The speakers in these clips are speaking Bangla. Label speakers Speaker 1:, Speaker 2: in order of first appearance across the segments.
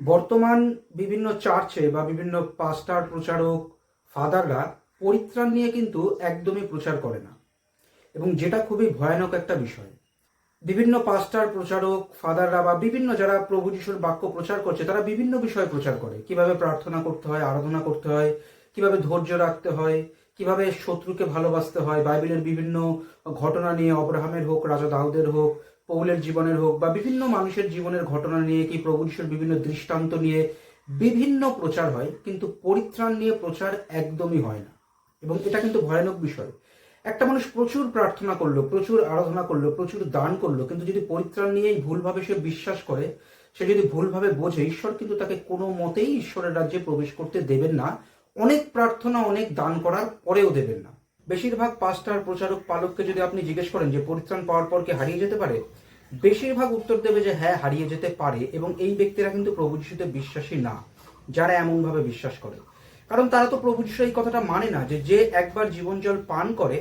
Speaker 1: বর্তমান বিভিন্ন চার্চে বা বিভিন্ন পাস্টার প্রচারক ফাদাররা পরিত্রাণ নিয়ে কিন্তু একদমই প্রচার করে না, এবং যেটা খুবই ভয়ানক একটা বিষয়। বিভিন্ন পাস্টার প্রচারক ফাদাররা বা বিভিন্ন যারা প্রভু যিশুর বাক্য প্রচার করছে তারা বিভিন্ন বিষয় প্রচার করে, কিভাবে প্রার্থনা করতে হয়, আরাধনা করতে হয়, কিভাবে ধৈর্য রাখতে হয়, কিভাবে শত্রুকে ভালোবাসতে হয়, বাইবেলের বিভিন্ন ঘটনা নিয়ে, অব্রাহামের হোক, রাজা দাউদের হোক, পৌলের জীবনের হোক, বা বিভিন্ন মানুষের জীবনের ঘটনা নিয়ে, কি প্রভু যিশুর বিভিন্ন দৃষ্টান্ত নিয়ে বিভিন্ন প্রচার হয়, কিন্তু পরিত্রাণ নিয়ে প্রচার একদমই হয় না। এবং এটা কিন্তু ভয়ানক বিষয়। একটা মানুষ প্রচুর প্রার্থনা করলো, প্রচুর আরাধনা করলো, প্রচুর দান করলো, কিন্তু যদি পরিত্রাণ নিয়েই ভুলভাবে সে বিশ্বাস করে, সে যদি ভুলভাবে বোঝে, ঈশ্বর কিন্তু তাকে কোনো মতেই ঈশ্বরের রাজ্যে প্রবেশ করতে দেবেন না। অনেক প্রার্থনা, অনেক দান করার পরেও দেবেন না। বেশিরভাগ পাস্টার প্রচারক পালককে যদি আপনি জিজ্ঞেস করেন যে পরিত্রাণ পাওয়ার পর কি হারিয়ে যেতে পারে, বেশিরভাগ উত্তর দেবে যে হ্যাঁ, হারিয়ে যেতে পারে। এবং এই ব্যক্তিরা কিন্তু প্রভু যিশুতে বিশ্বাসী না, যারা এমনভাবে বিশ্বাস করে। কারণ তারা তো প্রভু যিশু এই কথাটা মানে না যে যে একবার জীবন জল পান করে,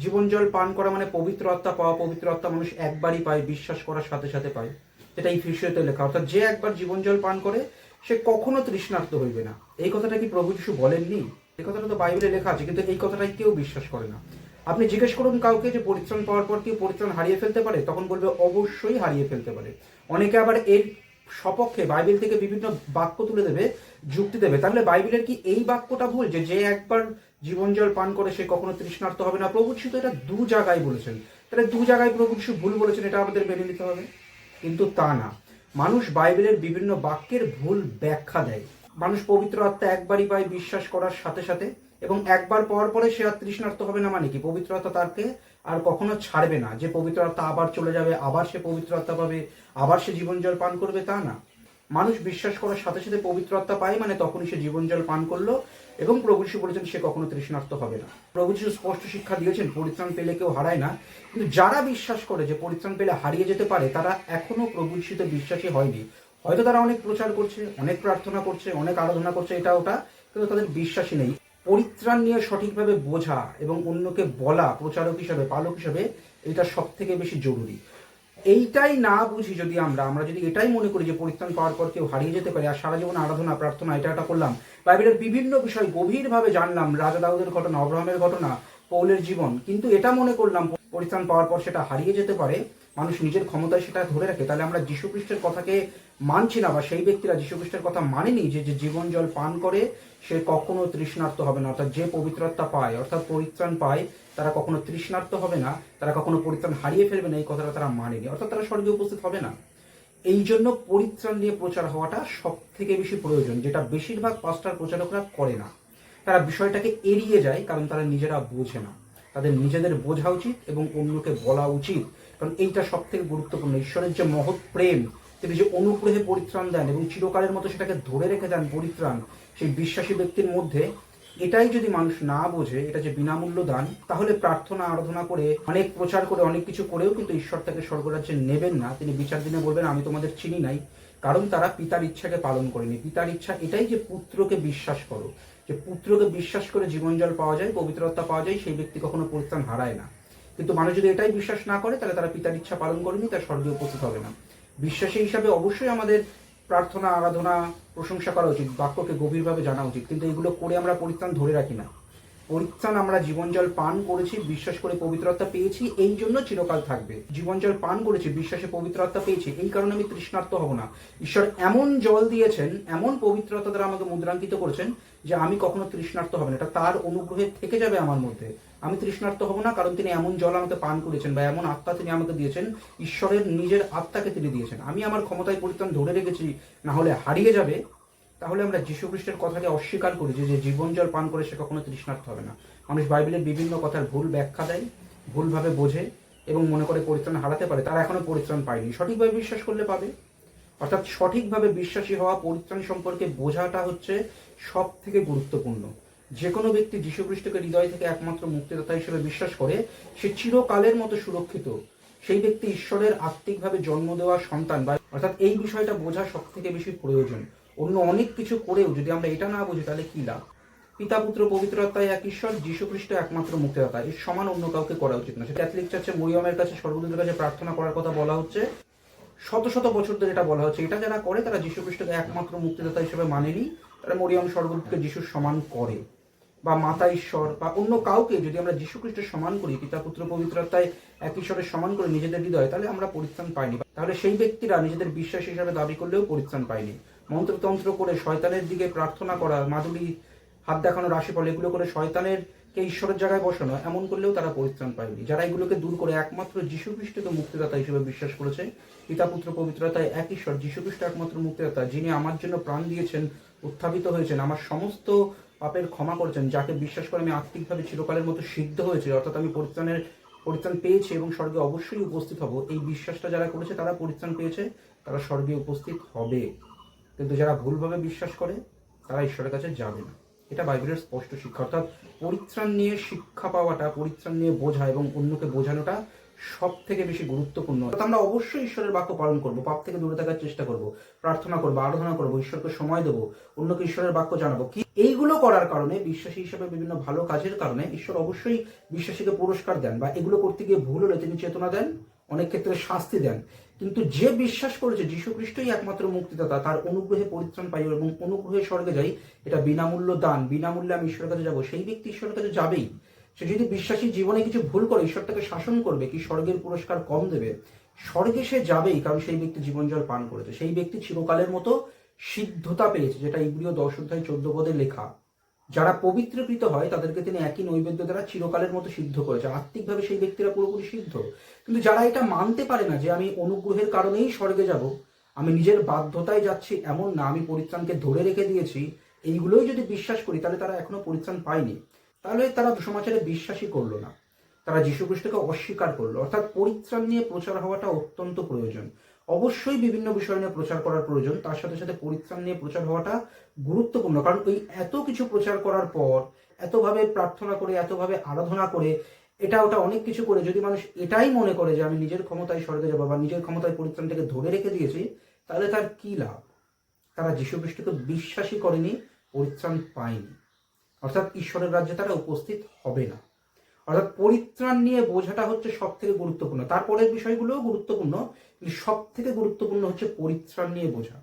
Speaker 1: জীবন জল পান করা মানে পবিত্র আত্মা পাওয়া। পবিত্র আত্মা মানুষ একবারই পায়, বিশ্বাস করার সাথে সাথে পায়, যেটা এই ফিসিওতে লেখা। অর্থাৎ যে একবার জীবন জল পান করে সে কখনো তৃষ্ণার্ত হইবে না। এই কথাটা কি প্রভু যিশু বলেননি? এই কথাটা তো বাইবেলে লেখা আছে, কিন্তু এই কথাটাই কেউ বিশ্বাস করে না। আপনি জিজ্ঞেস করুন কাউকে যে পরিত্রাণ পাওয়ার পর কেউ পরিত্রাণ হারিয়ে ফেলতে পারে, তখন বলবে অবশ্যই হারিয়ে ফেলতে পারে। অনেকে আবার এর সপক্ষে বাইবেল থেকে বিভিন্ন বাক্য তুলে দেবে, যুক্তি দেবে। তাহলে বাইবেলের কি এই বাক্যটা ভুল যে যে একবার জীবন জল পান করে সে কখনো তৃষ্ণার্ত হবে না? প্রভু যিশু তো এটা দু জায়গায় বলেছেন। তাহলে দু জায়গায় প্রভু যিশু ভুল বলেছেন, এটা আমাদের মেনে নিতে হবে। কিন্তু তা না, মানুষ বাইবেলের বিভিন্ন বাক্যের ভুল ব্যাখ্যা দেয়। মানুষ পবিত্র আত্মা একবারই পায় বিশ্বাস করার সাথে সাথে, এবং একবার পাওয়ার পরে সে আর তৃষ্ণার্ত হবে না। মানে কি? পবিত্র আত্মা তাকে আর কখনো ছাড়বে না। যে পবিত্র আত্মা আবার চলে যাবে, আবার সে পবিত্র আত্মা পাবে, আবার সে জীবন জল পান করবে, তা না। মানুষ বিশ্বাস করার সাথে সাথে পবিত্র আত্মা পায়, মানে তখনই সে জীবন জল পান করলো, এবং প্রভু যিশু বলেছেন সে কখনো তৃষ্ণার্ত হবে না। প্রভু যিশু স্পষ্ট শিক্ষা দিয়েছেন পরিত্রাণ পেলে কেউ হারায় না। কিন্তু যারা বিশ্বাস করে যে পরিত্রাণ পেলে হারিয়ে যেতে পারে, তারা এখনো প্রভু যিশুতে বিশ্বাসী হয়নি। হয়তো তারা অনেক প্রচার করছে, অনেক প্রার্থনা করছে, অনেক আরাধনা করছে, এটা ওটা, কিন্তু তাদের বিশ্বাসী নেই। পরিত্রাণ নিয়ে সঠিকভাবে বোঝা এবং অন্যকে বলা প্রচারক হিসাবে, পালক হিসাবে, এটা সব থেকে বেশি জরুরি। এইটাই না বুঝি যদি আমরা যদি এটাই মনে করি যে পরিত্রাণ পাওয়ার পর কেউ হারিয়ে যেতে পারে, আর সারা জীবন আরাধনা প্রার্থনা এটা করলাম, বাইবেলের বিভিন্ন বিষয় গভীরভাবে জানলাম, রাজা দাউদের ঘটনা, অব্রাহামের ঘটনা, পৌলের জীবন, কিন্তু এটা মনে করলাম পরিত্রাণ পাওয়ার পর সেটা হারিয়ে যেতে পারে, মানুষ নিজের ক্ষমতায় সেটা ধরে রাখে, তাহলে আমরা যীশু খ্রিস্টের কথাকে মানছি না। বা সেই ব্যক্তিরা যীশু খ্রিস্টের কথা মানেনি যে যে জীবন জল পান করে সে কখনো তৃষ্ণার্ত হবে না। অর্থাৎ যে পবিত্রতা পায়, অর্থাৎ পরিত্রাণ পায়, তারা কখনো তৃষ্ণার্ত হবে না, তারা কখনো পরিত্রাণ হারিয়ে ফেলবে না, এই কথাটা তারা মানেনি। অর্থাৎ তারা স্বর্গে উপস্থিত হবে না। এই জন্য পরিত্রাণ নিয়ে প্রচার হওয়াটা সব থেকে বেশি প্রয়োজন, যেটা বেশিরভাগ পাস্টার প্রচারকরা করে না। তারা বিষয়টাকে এড়িয়ে যায়, কারণ তারা নিজেরা বোঝে না। তাদের নিজেদের বোঝা উচিত এবং অন্যকে বলা উচিত, কারণ এইটা সব থেকে গুরুত্বপূর্ণ। ঈশ্বরের যে মহৎ প্রেম, তিনি যে অনুগ্রহে পরিত্রাণ দেন এবং চিরকালের মতো সেটাকে ধরে রেখে দেন পরিত্রাণ সেই বিশ্বাসী ব্যক্তির মধ্যে, এটাই যদি মানুষ না বোঝে, এটা যে বিনামূল্য দান, তাহলে প্রার্থনা আরাধনা করে, অনেক প্রচার করে, অনেক কিছু করেও কিন্তু ঈশ্বর তাকে স্বর্গরাজ্যে নেবেন না। তিনি বিচার দিনে বলবেন আমি তোমাদের চিনি নাই, কারণ তারা পিতার ইচ্ছাকে পালন করেনি। পিতার ইচ্ছা এটাই যে পুত্রকে বিশ্বাস করো, যে পুত্রকে বিশ্বাস করে জীবন জল পাওয়া যায়, পবিত্রতা পাওয়া যায়, সেই ব্যক্তি কখনো পরিত্রাণ হারায় না। কিন্তু মানুষ যদি এটাই বিশ্বাস না করে, তাহলে তারা পিতার ইচ্ছা পালন করেনি, তার স্বর্গে উপস্থিত হবে না। বিশ্বাসী হিসাবে অবশ্যই আমাদের প্রার্থনা আরাধনা প্রশংসা করা উচিত, বাক্যকে গভীরভাবে জানা উচিত, কিন্তু এগুলো করে আমরা পরিত্রাণ ধরে রাখি না। পরিত্রাণ আমরা জীবন জল পান করেছি, বিশ্বাস করে পবিত্রতা পেয়েছি, এই জন্য চিরকাল থাকবে। জীবন জল পান করেছি, বিশ্বাসে পবিত্রতা পেয়েছি, এই কারণে আমি তৃষ্ণার্ত হব না। ঈশ্বর এমন জল দিয়েছেন, এমন পবিত্রতা দ্বারা আমাকে মুদ্রাঙ্কিত করেছেন যে আমি কখনো তৃষ্ণার্ত হব না। এটা তার অনুগ্রহে থেকে যাবে আমার মধ্যে। আমি তৃষ্ণার্ত হব না, কারণ তিনি এমন জল আমাকে পান করেছেন, বা এমন আত্মা তিনি আমাকে দিয়েছেন, ঈশ্বরের নিজের আত্মাকে তিনি দিয়েছেন। আমি আমার ক্ষমতায় পরিত্রাণ ধরে রেখেছি, না হলে হারিয়ে যাবে। তাহলে আমরা যীশু খ্রিস্টের কথাকে অস্বীকার করি যে জীবন জল পান করে সে কখনো তৃষ্ণার্ত হবে না। মানুষ বাইবেলের বিভিন্ন কথার ভুল ব্যাখ্যা দেয়, ভুলভাবে বোঝে এবং মনে করে পরিত্রাণ হারাতে পারে। তারা এখনো পরিত্রাণ পায়নি। সঠিকভাবে বিশ্বাস করলে পাবে। অর্থাৎ সঠিকভাবে বিশ্বাসী হওয়া, পরিত্রাণ সম্পর্কে বোঝাটা হচ্ছে সব থেকে গুরুত্বপূর্ণ। যে কোনো ব্যক্তি যীশু খ্রিস্টকে হৃদয় থেকে একমাত্র মুক্তিদাতা হিসেবে বিশ্বাস করে, সে চিরকালের মতো সুরক্ষিত। সেই ব্যক্তি ঈশ্বরের আত্মিকভাবে জন্ম দেওয়া সন্তান, বা অর্থাৎ এই বিষয়টা বোঝা সব থেকে বেশি প্রয়োজন। অন্য অনেক কিছু করেও যদি আমরা এটা না বুঝি, তাহলে কি লাভ? পিতা পুত্র পবিত্র আত্মায় এক ঈশ্বর, যীশু খ্রিস্ট একমাত্র মুক্তিদাতা, এর সমান অন্য কাউকে করা উচিত না। ক্যাথলিক চার্চে মরিয়মের কাছে, সর্বদূতের কাছে প্রার্থনা করার কথা বলা হচ্ছে, শত শত বছর ধরে এটা বলা হচ্ছে। এটা যারা করে তারা যীশু খ্রিস্টকে একমাত্র মুক্তিদাতা হিসেবে মানেনি, তারা মরিয়ম স্বর্গদূতকে যিশুর সমান করে, বা মাতা ঈশ্বর বা অন্য কাউকে যদি আমরা যীশু খ্রিস্টের সমান করি, পিতা পুত্র পবিত্র আত্মায় এক ঈশ্বরের সমান করে নিজেদের হৃদয়ে, তাহলে আমরা পরিত্রাণ পাইনি। তাহলে সেই ব্যক্তিরা নিজেদের বিশ্বাস হিসাবে দাবি করলেও পরিত্রাণ পায়নি। মন্ত্রতন্ত্র করে শয়তানের দিকে প্রার্থনা করা, মাদুলি হাত দেখানো, রাশিফল এগুলো করে শয়তানের কে ঈশ্বরের জায়গায় বসানো, এমন করলেও তারা পরিত্রাণ পায়নি। যারা এগুলোকে দূর করে একমাত্র যীশু খ্রিস্টকে মুক্তিদাতা হিসেবে বিশ্বাস করেছে, পিতা পুত্র পবিত্রতায় এক ঈশ্বর, যীশু খ্রিস্ট একমাত্র মুক্তিদাতা, যিনি আমার জন্য প্রাণ দিয়েছেন, উত্থাপিত হয়েছেন, আমার সমস্ত পাপের ক্ষমা করেছেন, যাকে বিশ্বাস করে আমি আত্মিকভাবে চিরকালের মতো সিদ্ধ হয়েছে, অর্থাৎ আমি পরিত্রাণ পেয়েছি এবং স্বর্গে অবশ্যই উপস্থিত হব, এই বিশ্বাসটা যারা করেছে তারা পরিত্রাণ পেয়েছে, তারা স্বর্গে উপস্থিত হবে। কিন্তু যারা ভুলভাবে বিশ্বাস করে তারা ঈশ্বরের কাছে যাবে না। এটা বাইবেলের স্পষ্ট শিক্ষা। অর্থাৎ পরিত্রাণ নিয়ে শিক্ষা পাওয়াটা, পরিত্রাণ নিয়ে বোঝা এবং অন্যকে বোঝানোটা সব থেকে বেশি গুরুত্বপূর্ণ। আমরা অবশ্যই ঈশ্বরের বাক্য পালন করব, পাপ থেকে দূরে থাকার চেষ্টা করব, প্রার্থনা করবো, আরাধনা করবো, ঈশ্বরকে সময় দেবো, অন্যকে ঈশ্বরের বাক্য জানাবো। কি এইগুলো করার কারণে, বিশ্বাসী হিসেবে বিভিন্ন ভালো কাজের কারণে ঈশ্বর অবশ্যই বিশ্বাসীকে পুরস্কার দেন, বা এগুলো করতে গিয়ে ভুল হলে তিনি চেতনা দেন, অনেক ক্ষেত্রে শাস্তি দেন। কিন্তু যে বিশ্বাস করেছে যীশু খ্রিস্টই একমাত্র মুক্তিদাতা, তার অনুগ্রহে পরিত্রাণ পাই এবং অনুগ্রহে স্বর্গে যাই, এটা বিনামূল্য দান, বিনামূল্যে আমি ঈশ্বরের কাছে যাবো, সেই ব্যক্তি ঈশ্বরের কাছে যাবেই। সে যদি বিশ্বাসী জীবনে কিছু ভুল করে, ঈশ্বর তাকে শাসন করবে কি, স্বর্গের পুরস্কার কম দেবে? স্বর্গে সে যাবেই, কারণ সেই ব্যক্তি জীবন জল পান করেছে, সেই ব্যক্তি চিরকালের মতো সিদ্ধতা পেয়েছে, যেটা ইব্রিয় 10:14 লেখা। যারা পবিত্রকৃত হয় তাদেরকে তিনি একই নৈবেদ্য দ্বারা চিরকালের মতো সিদ্ধ করেছে। আত্মিকভাবে সেই ব্যক্তিরা পুরোপুরি সিদ্ধ। কিন্তু যারা এটা মানতে পারে না যে আমি অনুগ্রহের কারণেই স্বর্গে যাব, আমি নিজের বাধ্যতায় যাচ্ছি এমন না, আমি পরিত্রাণকে ধরে রেখে দিয়েছি, এইগুলোই যদি বিশ্বাস করি, তাহলে তারা এখনো পরিত্রাণ পায়নি। তাহলে তারা সমাচারে বিশ্বাসই করলো না, তারা যীশু খ্রিস্টকে অস্বীকার করলো। অর্থাৎ পরিত্রাণ নিয়ে প্রচার হওয়াটা অত্যন্ত প্রয়োজন। অবশ্যই বিভিন্ন বিষয় নিয়ে প্রচার করার প্রয়োজন, তার সাথে সাথে পরিত্রাণ নিয়ে প্রচার হওয়াটা গুরুত্বপূর্ণ। কারণ ওই এত কিছু প্রচার করার পর, এতভাবে প্রার্থনা করে, এতভাবে আরাধনা করে, এটা ওটা অনেক কিছু করে, যদি মানুষ এটাই মনে করে যে আমি নিজের ক্ষমতায় স্বর্গে যাবো বা নিজের ক্ষমতায় পরিত্রাণটাকে ধরে রেখে দিয়েছি, তাহলে তার কি লাভ? তারা যীশু খ্রিস্টকে বিশ্বাসই করেনি, পরিত্রাণ পায়নি, অর্থাৎ ঈশ্বরের রাজ্যে তারা উপস্থিত হবে না। অর্থাৎ পরিত্রাণ নিয়ে বোঝাটা হচ্ছে সব থেকে গুরুত্বপূর্ণ। তারপরের বিষয়গুলোও গুরুত্বপূর্ণ, কিন্তু সব থেকে গুরুত্বপূর্ণ হচ্ছে পরিত্রাণ নিয়ে বোঝা।